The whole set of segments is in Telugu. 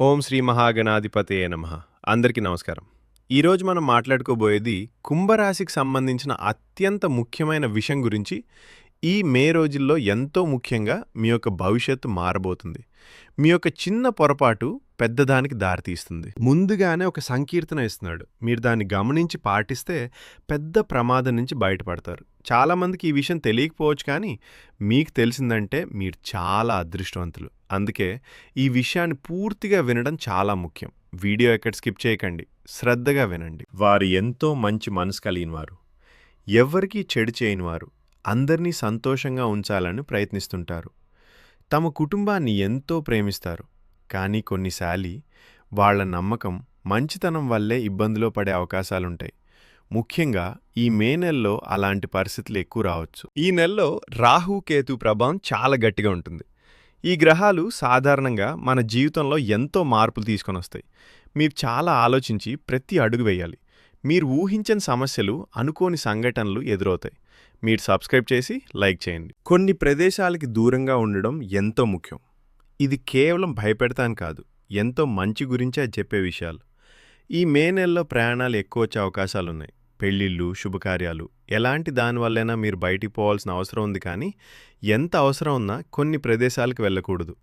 ఓం శ్రీ మహాగణాధిపతయే నమః. అందరికీ నమస్కారం. ఈరోజు మనం మాట్లాడుకోబోయేది కుంభరాశికి సంబంధించిన అత్యంత ముఖ్యమైన విషయం గురించి. ఈ మే రోజుల్లో ఎంతో ముఖ్యంగా మీ యొక్క భవిష్యత్తు మారబోతుంది. మీ యొక్క చిన్న పొరపాటు పెద్దదానికి దారితీస్తుంది. ముందుగానే ఒక సంకీర్తన ఇస్తున్నాడు. మీరు దాన్ని గమనించి పాటిస్తే పెద్ద ప్రమాదం నుంచి బయటపడతారు. చాలామందికి ఈ విషయం తెలియకపోవచ్చు, కానీ మీకు తెలిసిందంటే మీరు చాలా అదృష్టవంతులు. అందుకే ఈ విషయాన్ని పూర్తిగా వినడం చాలా ముఖ్యం. వీడియో ఎక్కడ స్కిప్ చేయకండి, శ్రద్ధగా వినండి. వారు ఎంతో మంచి మనసు కలిగినవారు, ఎవ్వరికీ చెడు చేయనివారు, అందరినీ సంతోషంగా ఉంచాలని ప్రయత్నిస్తుంటారు. తమ కుటుంబాన్ని ఎంతో ప్రేమిస్తారు. కానీ కొన్నిసార్లు వాళ్ళ నమ్మకం, మంచితనం వల్లే ఇబ్బందిలో పడే అవకాశాలుంటాయి. ముఖ్యంగా ఈ మే నెలలో అలాంటి పరిస్థితులు ఎక్కువ రావచ్చు. ఈ నెలలో రాహు కేతు ప్రభావం చాలా గట్టిగా ఉంటుంది. ఈ గ్రహాలు సాధారణంగా మన జీవితంలో ఎంతో మార్పులు తీసుకొని వస్తాయి. మీరు చాలా ఆలోచించి ప్రతి అడుగు వేయాలి. మీరు ఊహించని సమస్యలు, అనుకోని సంఘటనలు ఎదురవుతాయి. మీరు సబ్స్క్రైబ్ చేసి లైక్ చేయండి. కొన్ని ప్రదేశాలకి దూరంగా ఉండడం ఎంతో ముఖ్యం. ఇది కేవలం భయపెడతాను కాదు, ఎంతో మంచి గురించే చెప్పే విషయాలు. ఈ మే నెలలో ప్రయాణాలు ఎక్కువ వచ్చే అవకాశాలున్నాయి. పెళ్ళిళ్ళు, శుభకార్యాలు, ఎలాంటి దానివల్లైనా మీరు బయటికి పోవాల్సిన అవసరం ఉంది. కానీ ఎంత అవసరం ఉన్నా కొన్ని ప్రదేశాలకు వెళ్ళకూడదు.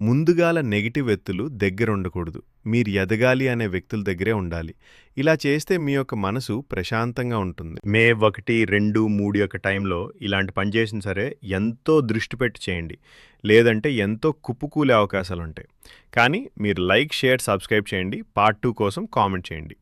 ముందుగాల నెగిటివ్ వ్యక్తులు దగ్గర ఉండకూడదు. మీరు ఎదగాలి అనే వ్యక్తుల దగ్గరే ఉండాలి. ఇలా చేస్తే మీ యొక్క మనసు ప్రశాంతంగా ఉంటుంది. మే 1, 2, 3 యొక్క టైంలో ఇలాంటి పని చేసిన సరే ఎంతో దృష్టి పెట్టి చేయండి. లేదంటే ఎంతో కుప్పకూలే అవకాశాలు ఉంటాయి. కానీ మీరు లైక్, షేర్, సబ్స్క్రైబ్ చేయండి. పార్ట్ 2 కోసం కామెంట్ చేయండి.